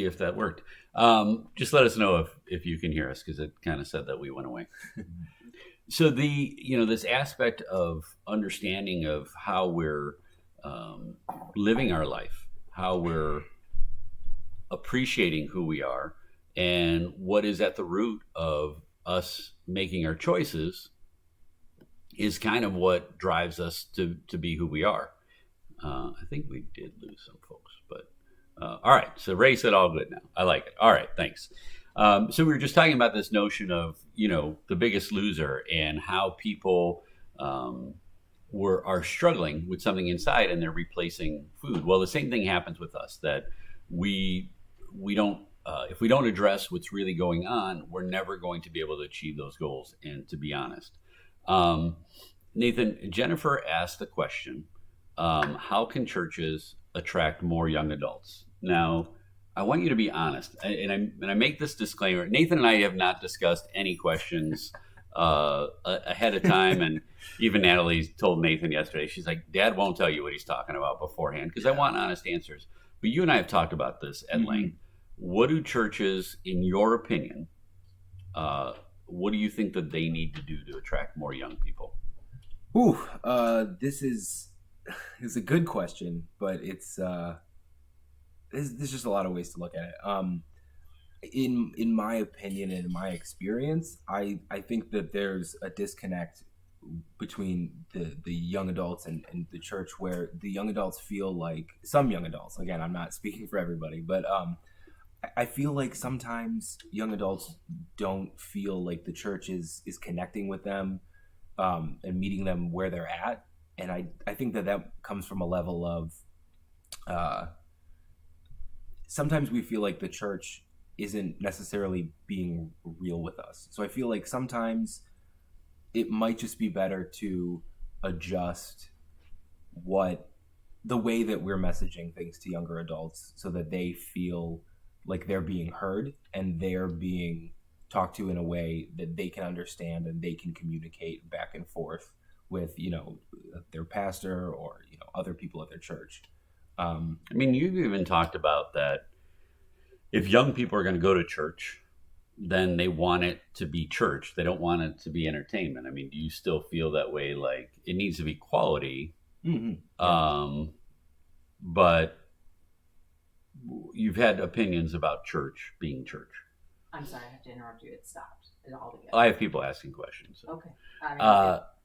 if that worked. Just let us know if you can hear us, because it kind of said that we went away. So this aspect of understanding of how we're living our life, how we're appreciating who we are, and what is at the root of us making our choices is kind of what drives us to be who we are. I think we did lose some folks, but all right. So Ray said all good now. I like it. All right, thanks. So we were just talking about this notion of the Biggest Loser and how people are struggling with something inside and they're replacing food. Well, the same thing happens with us, that we don't if we don't address what's really going on, we're never going to be able to achieve those goals. And to be honest, Nathan, Jennifer asked the question, how can churches attract more young adults? Now, I want you to be honest, and I make this disclaimer. Nathan and I have not discussed any questions ahead of time, and even Natalie told Nathan yesterday, she's like, Dad won't tell you what he's talking about beforehand, because I want honest answers. But you and I have talked about this at length. What do churches, in your opinion, what do you think that they need to do to attract more young people? Ooh, this is a good question, but there's just a lot of ways to look at it. In my opinion and in my experience, I think that there's a disconnect between the young adults and the church, where the young adults feel like, some young adults, again, I'm not speaking for everybody, but I feel like sometimes young adults don't feel like the church is connecting with them and meeting them where they're at. And I think that comes from a level of sometimes we feel like the church isn't necessarily being real with us. So I feel like sometimes it might just be better to adjust the way that we're messaging things to younger adults, so that they feel like they're being heard and they're being talked to in a way that they can understand and they can communicate back and forth with, their pastor or, other people at their church. I mean, you've even talked about that if young people are going to go to church, then they want it to be church. They don't want it to be entertainment. I mean, do you still feel that way? Like, it needs to be quality, but you've had opinions about church being church. I'm sorry, I have to interrupt you. It stopped altogether. I have people asking questions. So. Okay.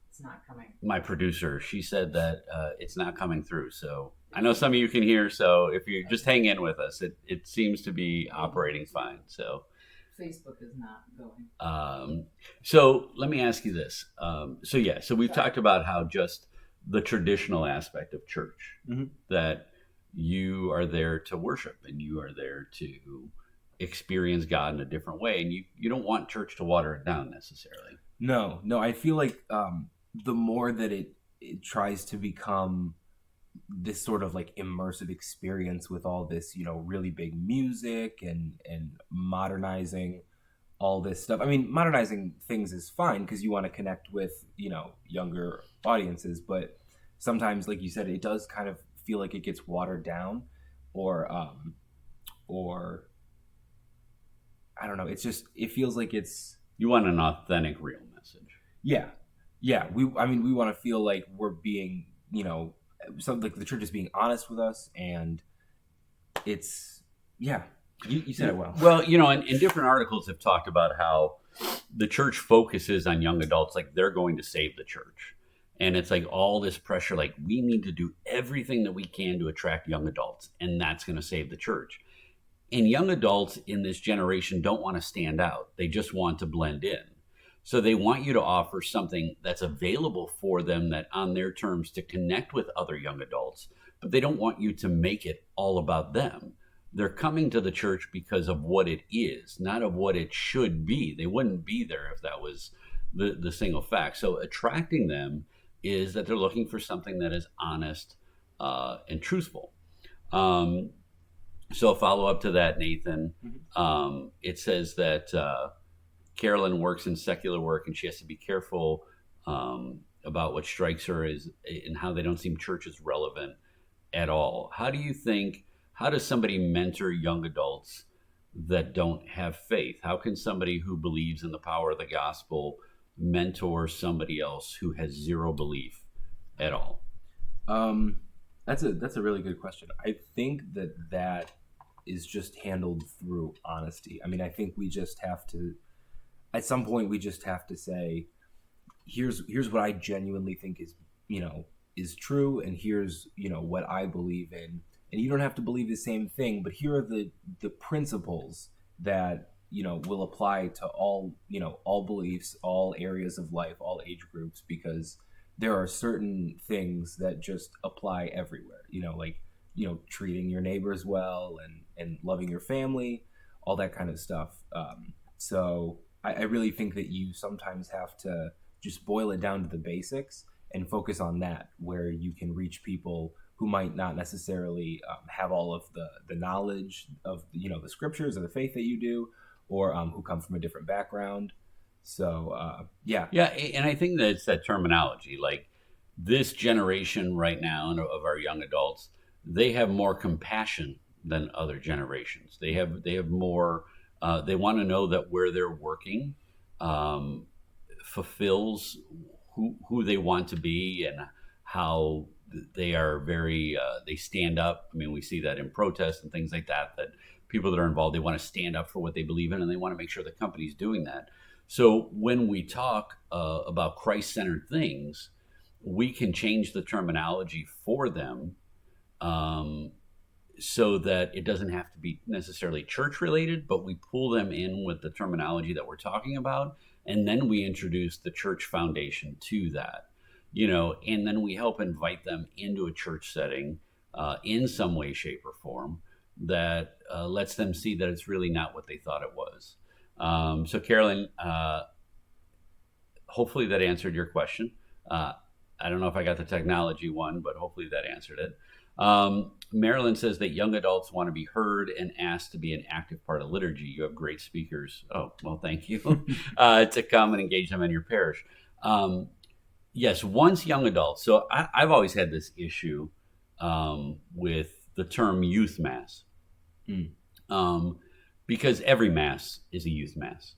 It's not coming. My producer, she said that it's not coming through. So I know some of you can hear. So if you just hang in with us, it seems to be operating fine. So Facebook is not going. So let me ask you this. So we've talked about how just the traditional aspect of church, that you are there to worship and you are there to experience God in a different way, and you don't want church to water it down necessarily. No, I feel like the more that it tries to become this sort of like immersive experience with all this, really big music and modernizing all this stuff. I mean, modernizing things is fine because you want to connect with, younger audiences, but sometimes, like you said, it does kind of feel like it gets watered down, or I don't know. It feels like you want an authentic, real message. Yeah. We want to feel like we're being, something like the church is being honest with us, and it's, yeah. You said it well. Well, and different articles have talked about how the church focuses on young adults like they're going to save the church. And it's like all this pressure, like we need to do everything that we can to attract young adults, and that's going to save the church. And young adults in this generation don't want to stand out. They just want to blend in. So they want you to offer something that's available for them, that on their terms, to connect with other young adults, but they don't want you to make it all about them. They're coming to the church because of what it is, not of what it should be. They wouldn't be there if that was the single fact. So attracting them is that they're looking for something that is honest and truthful. So a follow up to that, Nathan, it says that Carolyn works in secular work and she has to be careful about what strikes her and how they don't seem church as relevant at all. How do you think how does somebody mentor young adults that don't have faith? How can somebody who believes in the power of the gospel mentor somebody else who has zero belief at all? That's a really good question. I think that is just handled through honesty. I mean, I think we just have to, at some point, we just have to say, here's what I genuinely think is true, and here's what I believe in. And you don't have to believe the same thing, but here are the principles that will apply to all beliefs, all areas of life, all age groups, because there are certain things that just apply everywhere. Like treating your neighbors well and loving your family, all that kind of stuff. So I really think that you sometimes have to just boil it down to the basics and focus on that, where you can reach people who might not necessarily have all of the knowledge of the scriptures or the faith that you do, or who come from a different background. So yeah, and I think that it's that terminology. Like this generation right now of our young adults, they have more compassion than other generations. They have more. They want to know that where they're working fulfills who they want to be, and how they are very they stand up. I mean, we see that in protests and things like that people that are involved, they want to stand up for what they believe in, and they want to make sure the company's doing that. So when we talk about Christ-centered things, we can change the terminology for them, so that it doesn't have to be necessarily church related, but we pull them in with the terminology that we're talking about, and then we introduce the church foundation to that, and then we help invite them into a church setting in some way, shape, or form that lets them see that it's really not what they thought it was. So Carolyn, hopefully that answered your question. I don't know if I got the technology one, but hopefully that answered it. Marilyn says that young adults want to be heard and asked to be an active part of liturgy. You have great speakers. Oh, well, thank you. To come and engage them in your parish. Yes, once young adults. So I've always had this issue with the term youth mass. Because every mass is a youth mass.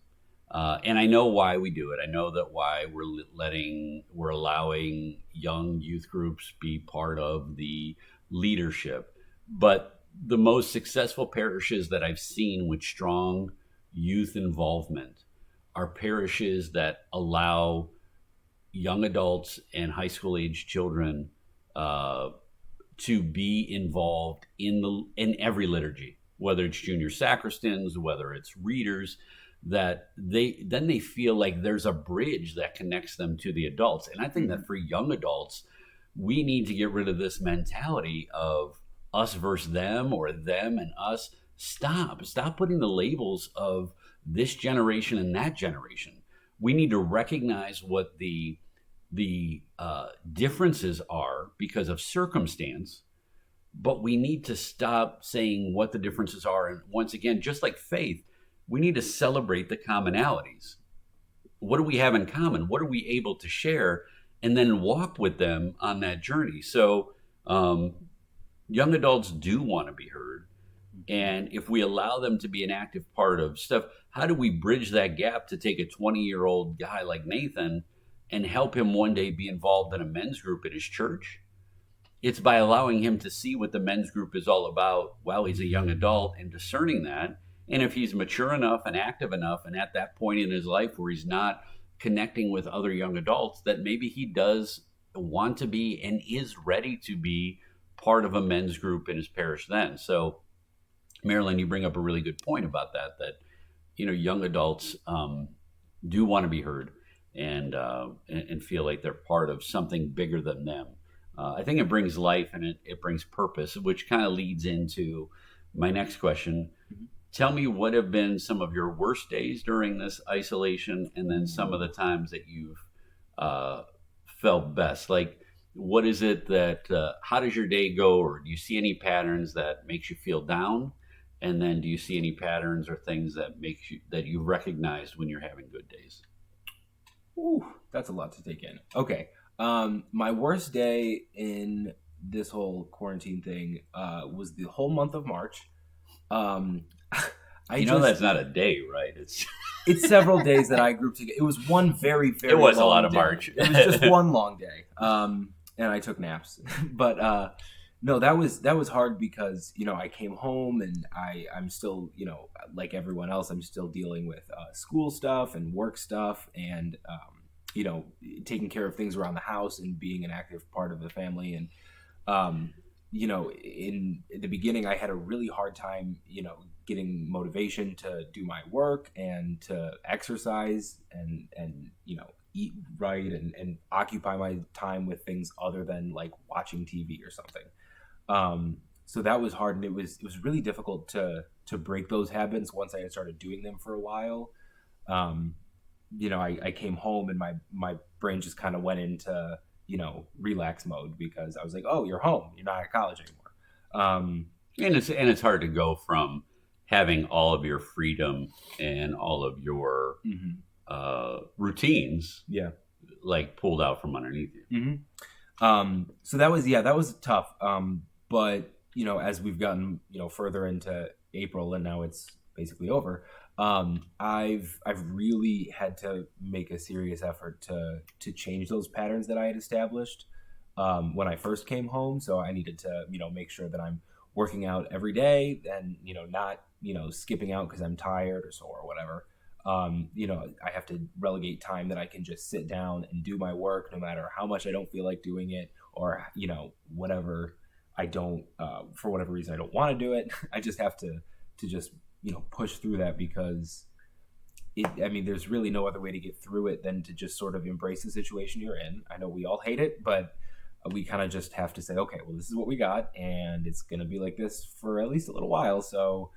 And I know why we do it. I know that why we're allowing young youth groups be part of the leadership. But the most successful parishes that I've seen with strong youth involvement are parishes that allow young adults and high school age children to be involved in every liturgy, whether it's junior sacristans, whether it's readers, that they feel like there's a bridge that connects them to the adults. And I think that for young adults, we need to get rid of this mentality of us versus them, or them and us. Stop putting the labels of this generation and that generation. We need to recognize what the differences are because of circumstance, but we need to stop saying what the differences are. And once again, just like faith, we need to celebrate the commonalities. What do we have in common? What are we able to share? And then walk with them on that journey. So young adults do want to be heard. And if we allow them to be an active part of stuff, how do we bridge that gap to take a 20-year-old guy like Nathan and help him one day be involved in a men's group at his church? It's by allowing him to see what the men's group is all about while he's a young adult and discerning that. And if he's mature enough and active enough and at that point in his life where he's not connecting with other young adults, that maybe he does want to be and is ready to be part of a men's group in his parish then. So, Marilyn, you bring up a really good point about that young adults do want to be heard and feel like they're part of something bigger than them. I think it brings life and it brings purpose, which kind of leads into my next question. Tell me what have been some of your worst days during this isolation, and then some of the times that you've felt best. Like, what is it that, how does your day go? Or do you see any patterns that makes you feel down? And then do you see any patterns or things that you recognized when you're having good days? Ooh, that's a lot to take in. Okay. My worst day in this whole quarantine thing was the whole month of March. That's not a day, right? It's several days that I grouped together. It was one very, very It was long a lot of day. March. It was just one long day. And I took naps. But no, that was hard because, I came home and I'm still, like everyone else, I'm still dealing with school stuff and work stuff and, taking care of things around the house and being an active part of the family. And, in the beginning, I had a really hard time, getting motivation to do my work and to exercise and eat right and occupy my time with things other than like watching TV or something. So that was hard, and it was really difficult to break those habits once I had started doing them for a while. I came home and my brain just kind of went into relax mode because I was like, oh, you're home, you're not at college anymore. And it's hard to go from having all of your freedom and all of your routines, like pulled out from underneath you. So that was tough. But as we've gotten further into April and now it's basically over, I've really had to make a serious effort to change those patterns that I had established when I first came home. So I needed to make sure that I'm working out every day and not skipping out because I'm tired or sore or whatever. I have to relegate time that I can just sit down and do my work no matter how much I don't feel like doing it or whatever I don't for whatever reason I don't want to do it. I just have to just push through that because there's really no other way to get through it than to just sort of embrace the situation you're in. I know we all hate it, but we kind of just have to say, okay, well, this is what we got and it's going to be like this for at least a little while. So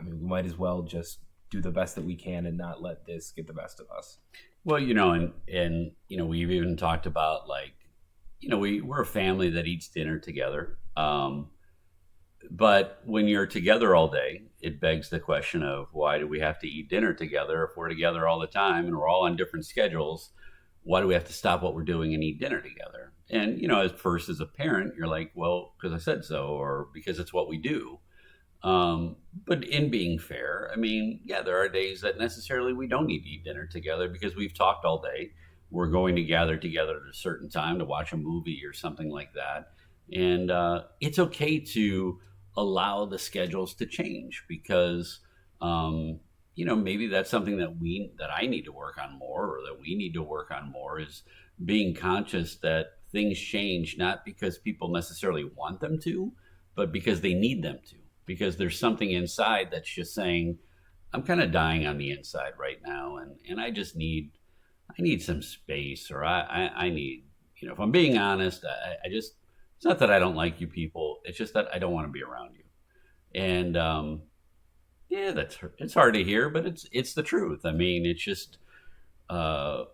we might as well just do the best that we can and not let this get the best of us. Well, and we've even talked about we're a family that eats dinner together. But when you're together all day, it begs the question of why do we have to eat dinner together if we're together all the time and we're all on different schedules? Why do we have to stop what we're doing and eat dinner together? And, as a parent, you're like, well, because I said so, or because it's what we do. But in being fair, there are days that necessarily we don't need to eat dinner together because we've talked all day. We're going to gather together at a certain time to watch a movie or something like that. And it's okay to allow the schedules to change because, maybe that's something that I need to work on more or that we need to work on more is being conscious that things change, not because people necessarily want them to, but because they need them to. Because there's something inside that's just saying, I'm kind of dying on the inside right now, and I need some space, or I need, if I'm being honest, I just, it's not that I don't like you people, it's just that I don't want to be around you. And it's hard to hear, but it's the truth. It's just, I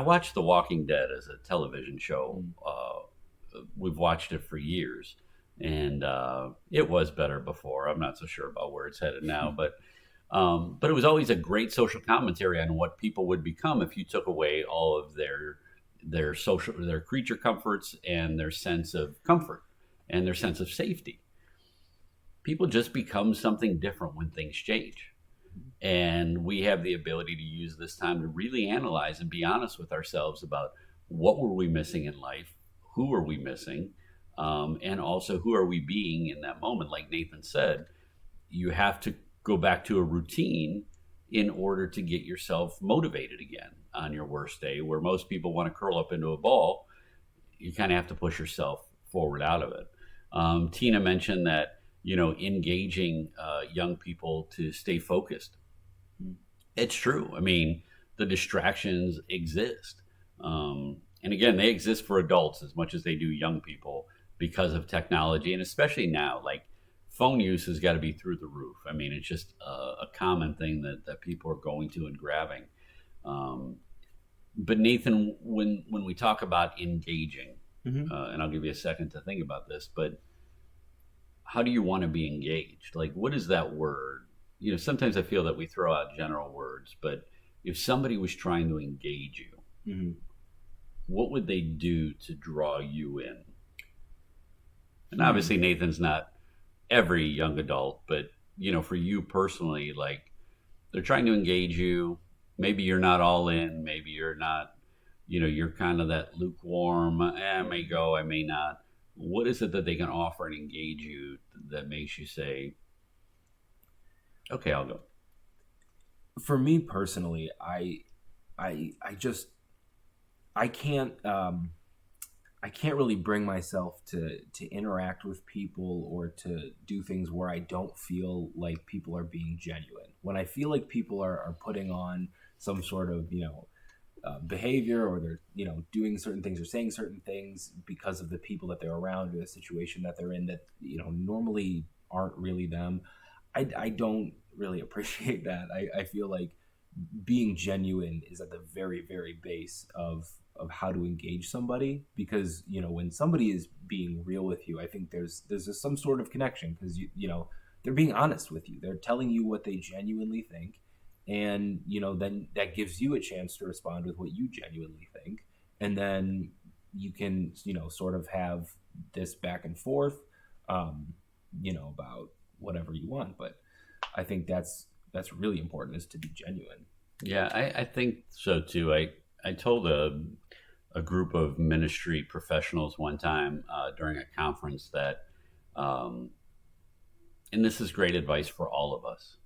watched The Walking Dead as a television show. We've watched it for years. And it was better before. I'm not so sure about where it's headed now, but it was always a great social commentary on what people would become if you took away all of their creature comforts and their sense of comfort and their sense of safety. People just become something different when things change. And we have the ability to use this time to really analyze and be honest with ourselves about what were we missing in life, who are we missing, and also who are we being in that moment. Like Nathan said, you have to go back to a routine in order to get yourself motivated again on your worst day, where most people want to curl up into a ball. You kind of have to push yourself forward out of it. Tina mentioned that, engaging young people to stay focused. It's true. The distractions exist. And again, they exist for adults as much as they do young people, because of technology, and especially now, like phone use has got to be through the roof. It's just a common thing that people are going to and grabbing. But Nathan, when we talk about engaging, and I'll give you a second to think about this, but how do you want to be engaged? Like, what is that word? Sometimes I feel that we throw out general words, but if somebody was trying to engage you, what would they do to draw you in? And obviously Nathan's not every young adult, but for you personally, like they're trying to engage you. Maybe you're not all in, maybe you're not, you're kind of that lukewarm, I may go, I may not. What is it that they can offer and engage you that makes you say, okay, I'll go? For me personally, I just I can't really bring myself to interact with people or to do things where I don't feel like people are being genuine. When I feel like people are putting on some sort of behavior, or they're doing certain things or saying certain things because of the people that they're around or the situation that they're in that normally aren't really them, I don't really appreciate that. I feel like being genuine is at the very, very base of how to engage somebody, because when somebody is being real with you, I think there's some sort of connection, because they're being honest with you, they're telling you what they genuinely think, and then that gives you a chance to respond with what you genuinely think, and then you can sort of have this back and forth about whatever you want. But I think that's really important, is to be genuine. Yeah, I think so too. I told a group of ministry professionals one time during a conference that, and this is great advice for all of us.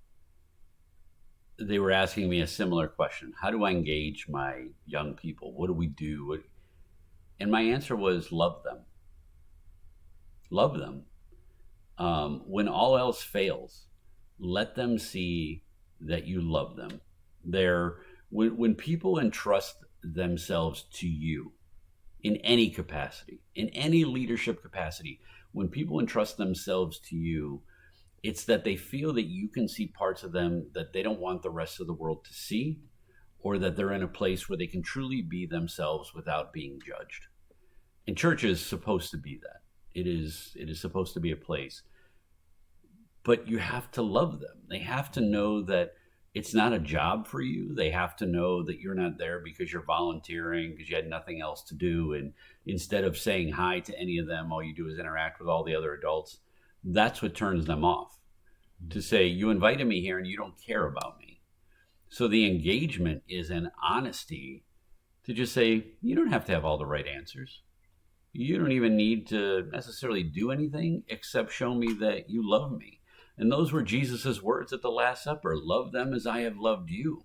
They were asking me a similar question: how do I engage my young people? What do we do? And my answer was, love them. Love them. When all else fails, let them see that you love them. When people entrust themselves to you in any capacity, in any leadership capacity, when people entrust themselves to you, it's that they feel that you can see parts of them that they don't want the rest of the world to see, or that they're in a place where they can truly be themselves without being judged. And church is supposed to be that. It is supposed to be a place. But you have to love them. They have to know that it's not a job for you. They have to know that you're not there because you're volunteering, because you had nothing else to do. And instead of saying hi to any of them, all you do is interact with all the other adults. That's what turns them off. To say, you invited me here and you don't care about me. So the engagement is an honesty to just say, you don't have to have all the right answers. You don't even need to necessarily do anything except show me that you love me. And those were Jesus's words at the Last Supper: love them as I have loved you.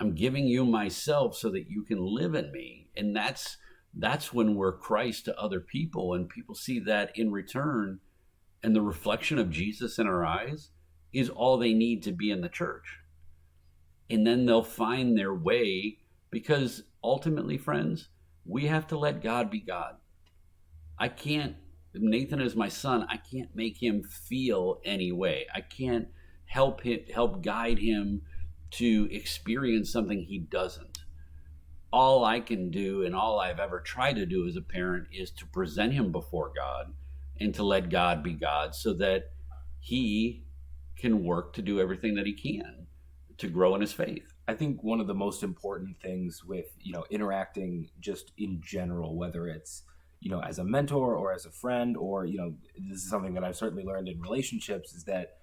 I'm giving you myself so that you can live in me. And that's when we're Christ to other people, and people see that in return. And the reflection of Jesus in our eyes is all they need to be in the church. And then they'll find their way, because ultimately, friends, we have to let God be God. Nathan is my son. I can't make him feel any way. I can't help guide him to experience something he doesn't. All I can do, and all I've ever tried to do as a parent, is to present him before God and to let God be God, so that he can work to do everything that he can to grow in his faith. I think one of the most important things with, interacting just in general, whether it's, as a mentor or as a friend, or, this is something that I've certainly learned in relationships, is that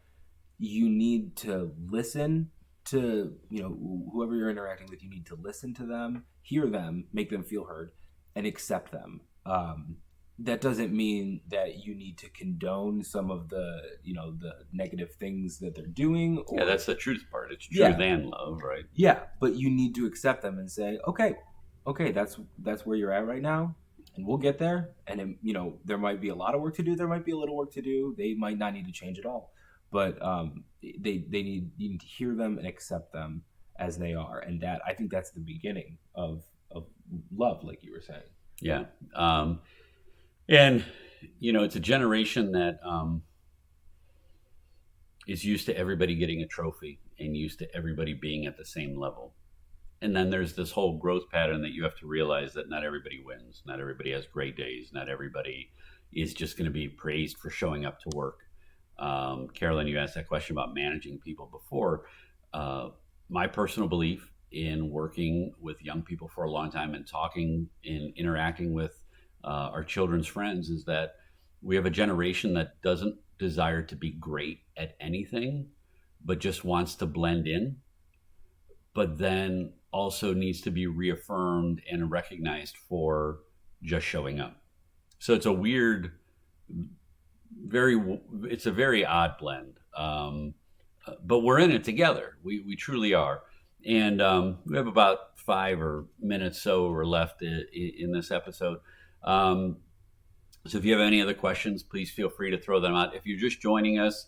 you need to listen to, whoever you're interacting with. You need to listen to them, hear them, make them feel heard, and accept them. That doesn't mean that you need to condone some of the, the negative things that they're doing. Yeah, that's the truth part. It's truth and love, right? Yeah, but you need to accept them and say, okay, that's where you're at right now, and we'll get there. And there might be a lot of work to do. There might be a little work to do. They might not need to change at all, but you need to hear them and accept them as they are, and that, I think, that's the beginning of love, like you were saying. Yeah. And, it's a generation that is used to everybody getting a trophy and used to everybody being at the same level. And then there's this whole growth pattern that you have to realize that not everybody wins. Not everybody has great days. Not everybody is just going to be praised for showing up to work. Carolyn, you asked that question about managing people before. My personal belief in working with young people for a long time and talking and interacting with our children's friends is that we have a generation that doesn't desire to be great at anything, but just wants to blend in, but then also needs to be reaffirmed and recognized for just showing up. So it's a weird, it's a very odd blend. But we're in it together. We truly are. And we have about 5 minutes or left in this episode. So if you have any other questions, please feel free to throw them out. If you're just joining us,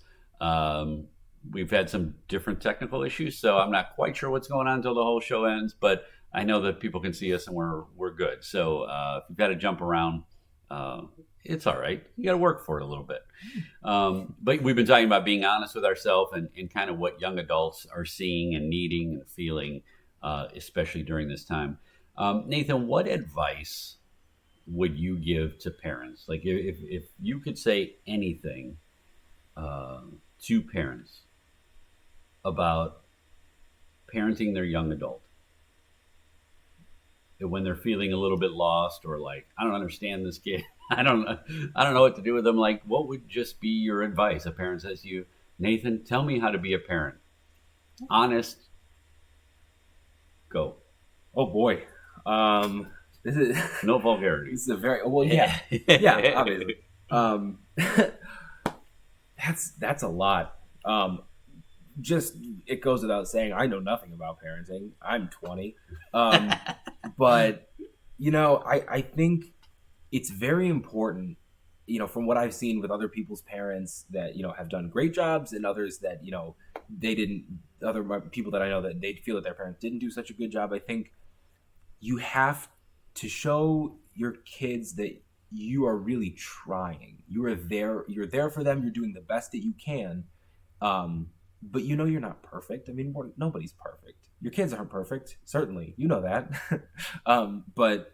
we've had some different technical issues, so I'm not quite sure what's going on until the whole show ends, but I know that people can see us and we're good. So if you've got to jump around, it's all right. You got to work for it a little bit. But we've been talking about being honest with ourselves and kind of what young adults are seeing and needing and feeling, especially during this time. Nathan, what advice would you give to parents? Like if you could say anything to parents about parenting their young adult, when they're feeling a little bit lost or like, I don't understand this kid, I don't know what to do with them, like what would just be your advice? A parent says to you, Nathan, tell me how to be a parent. Honest. Go. Oh boy. This is no vulgarity. This is a very yeah, obviously. That's a lot. Just it goes without saying, I know nothing about parenting. I'm 20, but I think it's very important. From what I've seen with other people's parents that have done great jobs, and others that they didn't. Other people that I know that they feel that their parents didn't do such a good job. I think you have to show your kids that you are really trying. You are there. You're there for them. You're doing the best that you can. But you're not perfect. I mean, nobody's perfect. Your kids aren't perfect. Certainly. You know that. But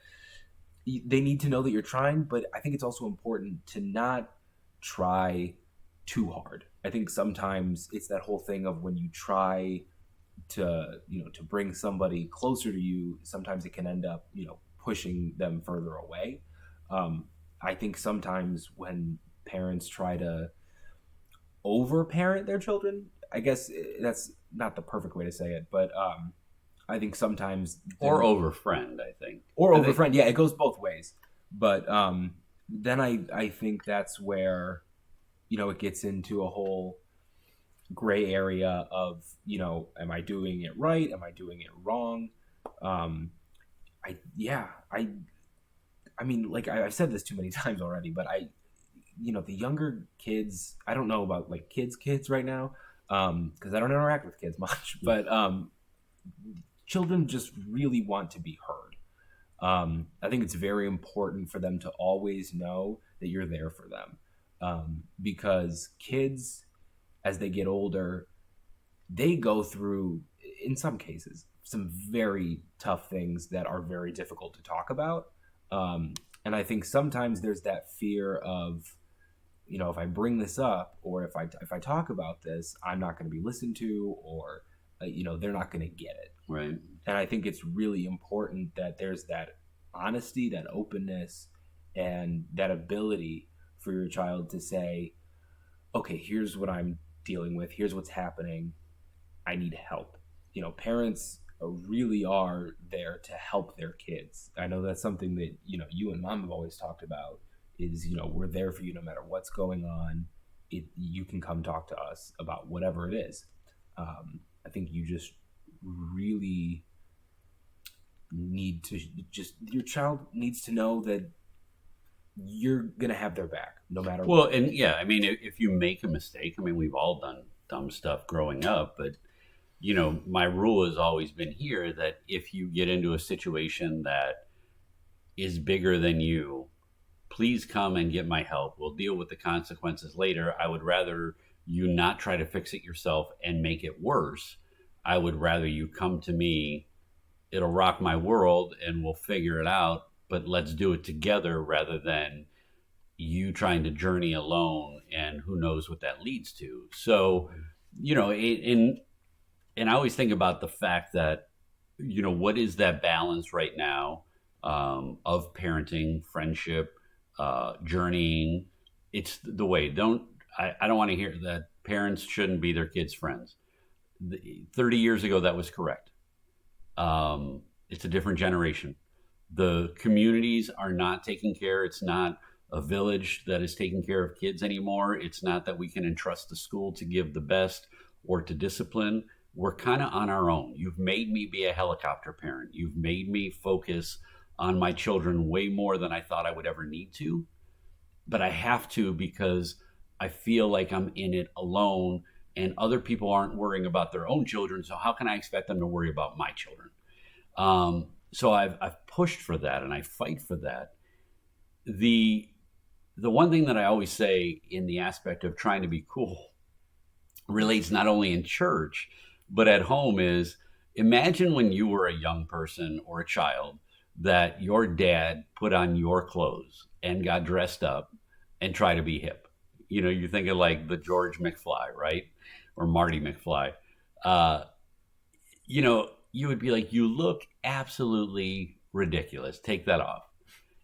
they need to know that you're trying. But I think it's also important to not try too hard. I think sometimes it's that whole thing of when you try to bring somebody closer to you, sometimes it can end up, pushing them further away. I think sometimes when parents try to over-parent their children, I guess that's not the perfect way to say it, but I think sometimes... Or over-friend, I think. Or over-friend, yeah, it goes both ways. But then I think that's where, it gets into a whole gray area of, am I doing it right? Am I doing it wrong? I mean, like I've said this too many times already, but the younger kids, I don't know about like kids right now, because I don't interact with kids much, but children just really want to be heard. I think it's very important for them to always know that you're there for them, because kids, as they get older, they go through, in some cases, some very tough things that are very difficult to talk about. And I think sometimes there's that fear of, if I bring this up, or if I talk about this, I'm not going to be listened to, or, they're not going to get it. Right. And I think it's really important that there's that honesty, that openness, and that ability for your child to say, okay, here's what I'm dealing with. Here's what's happening. I need help. Parents really are there to help their kids. I know that's something that, you and Mom have always talked about is, we're there for you no matter what's going on. You can come talk to us about whatever it is. I think you just really need to your child needs to know that you're going to have their back no matter what. Well, and yeah, I mean, if you make a mistake, I mean, we've all done dumb stuff growing up, but my rule has always been here that if you get into a situation that is bigger than you, please come and get my help. We'll deal with the consequences later. I would rather you not try to fix it yourself and make it worse. I would rather you come to me. It'll rock my world and we'll figure it out, but let's do it together rather than you trying to journey alone and who knows what that leads to. So, and I always think about the fact that what is that balance right now of parenting, friendship, journeying? It's the way. I don't want to hear that parents shouldn't be their kids' friends. 30 years ago, that was correct. It's a different generation. The communities are not taking care. It's not a village that is taking care of kids anymore. It's not that we can entrust the school to give the best or to discipline. We're kind of on our own. You've made me be a helicopter parent. You've made me focus on my children way more than I thought I would ever need to. But I have to because I feel like I'm in it alone and other people aren't worrying about their own children. So how can I expect them to worry about my children? So I've pushed for that and I fight for that. The one thing that I always say in the aspect of trying to be cool relates not only in church, but at home is imagine when you were a young person or a child that your dad put on your clothes and got dressed up and try to be hip. You think of like the George McFly, right? Or Marty McFly. You would be like, you look absolutely ridiculous. Take that off.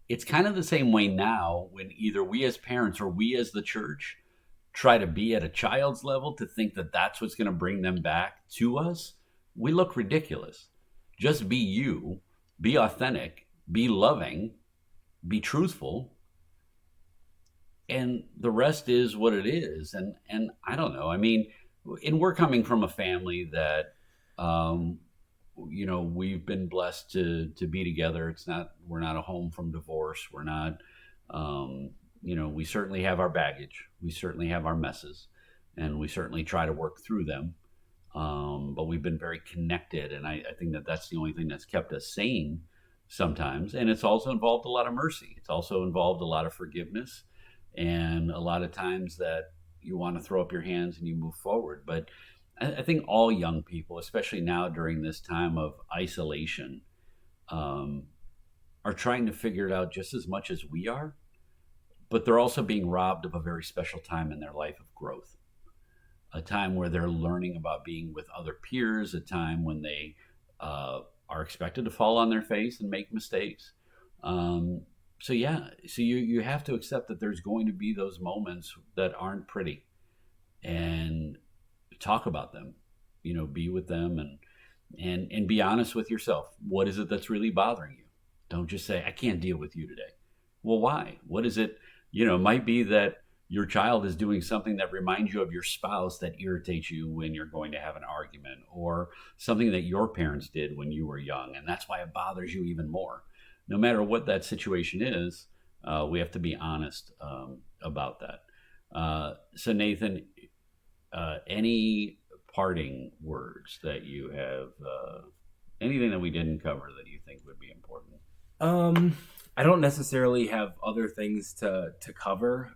It's kind of the same way now when either we as parents or we as the church try to be at a child's level to think that that's what's going to bring them back to us. We look ridiculous. Just be you, be authentic, be loving, be truthful. And the rest is what it is. And I don't know. I mean, and we're coming from a family that, we've been blessed to be together. We're not a home from divorce. We're not, we certainly have our baggage. We certainly have our messes and we certainly try to work through them. But we've been very connected. And I think that that's the only thing that's kept us sane sometimes. And it's also involved a lot of mercy. It's also involved a lot of forgiveness and a lot of times that you want to throw up your hands and you move forward. But I think all young people, especially now during this time of isolation, are trying to figure it out just as much as we are, but they're also being robbed of a very special time in their life of growth, a time where they're learning about being with other peers, a time when they are expected to fall on their face and make mistakes. So you have to accept that there's going to be those moments that aren't pretty and talk about them, be with them and be honest with yourself. What is it that's really bothering you? Don't just say, I can't deal with you today. Well, why? What is it? It might be that your child is doing something that reminds you of your spouse that irritates you when you're going to have an argument, or something that your parents did when you were young. And that's why it bothers you even more. No matter what that situation is, we have to be honest about that. So Nathan, any parting words that you have, anything that we didn't cover that you think would be important? I don't necessarily have other things to cover.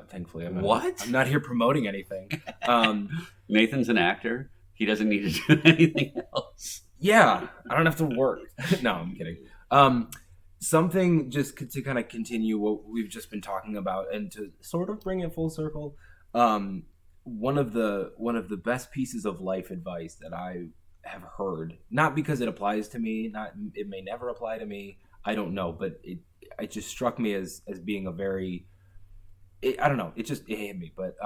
Thankfully, I'm not here promoting anything. Nathan's an actor. He doesn't need to do anything else. Yeah, I don't have to work. No, I'm kidding. Something just to kind of continue what we've just been talking about and to sort of bring it full circle. One of the best pieces of life advice that I have heard, not because it applies to me, it may never apply to me, I don't know, but it just struck me as being a very, I don't know, it hit me, but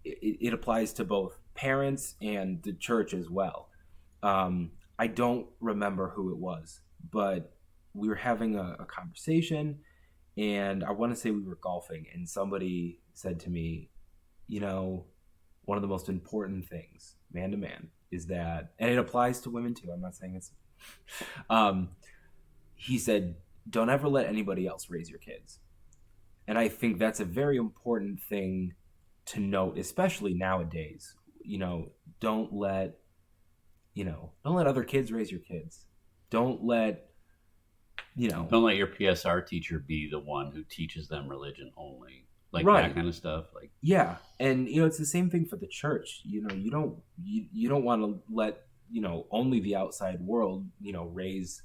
it applies to both parents and the church as well. I don't remember who it was, but we were having a conversation, and I want to say we were golfing, and somebody said to me, one of the most important things, man to man, is that, and it applies to women too, I'm not saying it's, he said, don't ever let anybody else raise your kids. And I think that's a very important thing to note, especially nowadays. Don't let other kids raise your kids. Don't let your PSR teacher be the one who teaches them religion only. Like right. That kind of stuff. Like, yeah. And it's the same thing for the church. You don't want to let, only the outside world, raise,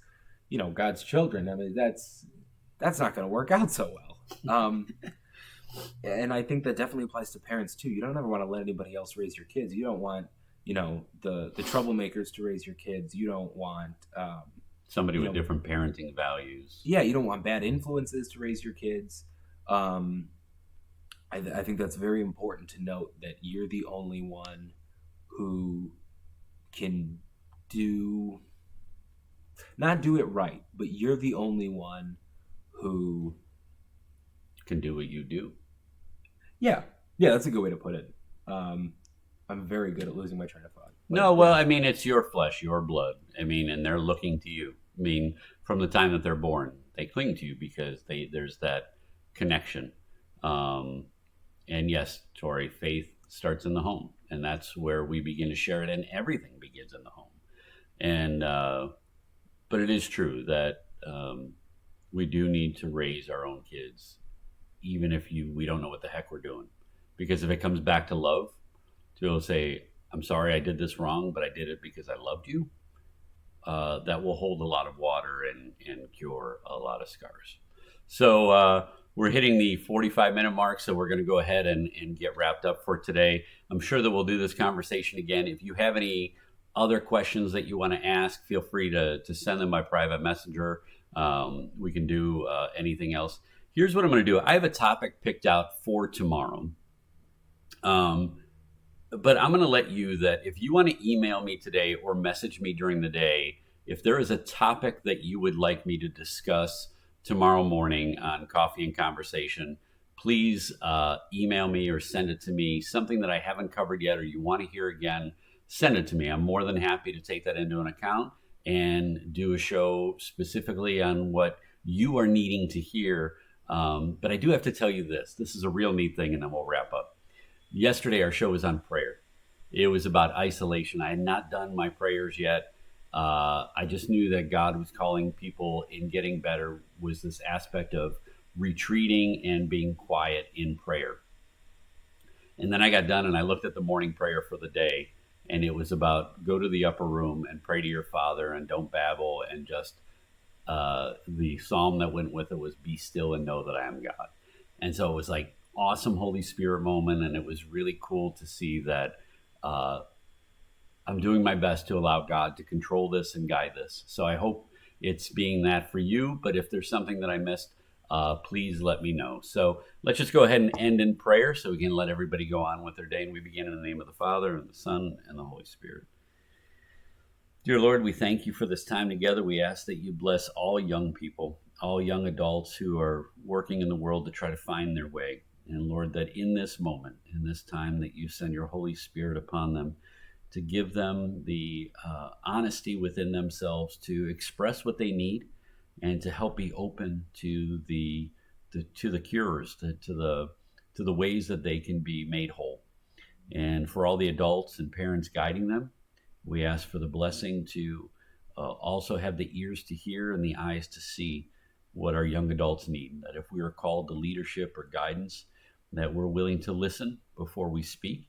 God's children. I mean, that's not going to work out so well. And I think that definitely applies to parents too. You don't ever want to let anybody else raise your kids. You don't want the troublemakers to raise your kids. You don't want somebody with different parenting values. Yeah, you don't want bad influences to raise your kids. I think that's very important to note that you're the only one who can not do it right, but you're the only one who can do what you do. Yeah, that's a good way to put it. I'm very good at losing my train of thought. It's your flesh, your blood. And they're looking to you. From the time that they're born, they cling to you because there's that connection. And yes, Tori, faith starts in the home, and that's where we begin to share it, and everything begins in the home. And but it is true that we do need to raise our own kids, even if we don't know what the heck we're doing. Because if it comes back to love, to be able to say, I'm sorry I did this wrong, but I did it because I loved you, that will hold a lot of water and cure a lot of scars. So we're hitting the 45-minute mark, so we're going to go ahead and get wrapped up for today. I'm sure that we'll do this conversation again. If you have any other questions that you want to ask, feel free to send them by private messenger. We can do anything else. Here's what I'm going to do. I have a topic picked out for tomorrow. But I'm going to let you that if you want to email me today or message me during the day, if there is a topic that you would like me to discuss tomorrow morning on Coffee and Conversation, please email me or send it to me. Something that I haven't covered yet or you want to hear again, send it to me. I'm more than happy to take that into an account and do a show specifically on what you are needing to hear. But I do have to tell you this. This is a real neat thing, and then we'll wrap up. Yesterday, our show was on prayer. It was about isolation. I had not done my prayers yet. I just knew that God was calling people in getting better was this aspect of retreating and being quiet in prayer. And then I got done and I looked at the morning prayer for the day, and it was about go to the upper room and pray to your Father and don't babble, and just the psalm that went with it was be still and know that I am God. And so it was like awesome Holy Spirit moment, and it was really cool to see that I'm doing my best to allow God to control this and guide this. So I hope it's being that for you, but if there's something that I missed, please let me know. So let's just go ahead and end in prayer so we can let everybody go on with their day. And we begin in the name of the Father and the Son and the Holy Spirit. Dear Lord, we thank you for this time together. We ask that you bless all young people, all young adults who are working in the world to try to find their way. And Lord, that in this moment, in this time, that you send your Holy Spirit upon them to give them the honesty within themselves to express what they need and to help be open to the cures, to the ways that they can be made whole. And for all the adults and parents guiding them, we ask for the blessing to also have the ears to hear and the eyes to see what our young adults need. That if we are called to leadership or guidance, that we're willing to listen before we speak,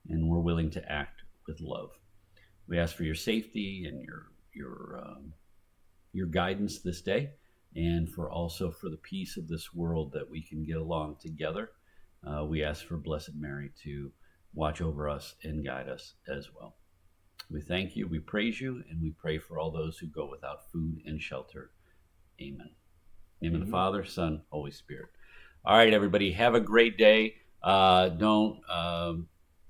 and we're willing to act with love. We ask for your safety and your guidance this day, and also for the peace of this world, that we can get along together. We ask for Blessed Mary to watch over us and guide us as well. We thank you, we praise you, and we pray for all those who go without food and shelter. Amen. In the name of the Father, Son, Holy Spirit. All right, everybody, have a great day. Don't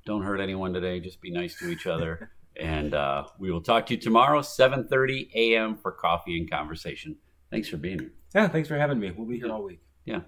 hurt anyone today. Just be nice to each other. And we will talk to you tomorrow, 7:30 a.m. for Coffee and Conversation. Thanks for being here. Yeah, thanks for having me. We'll be here all week. Yeah.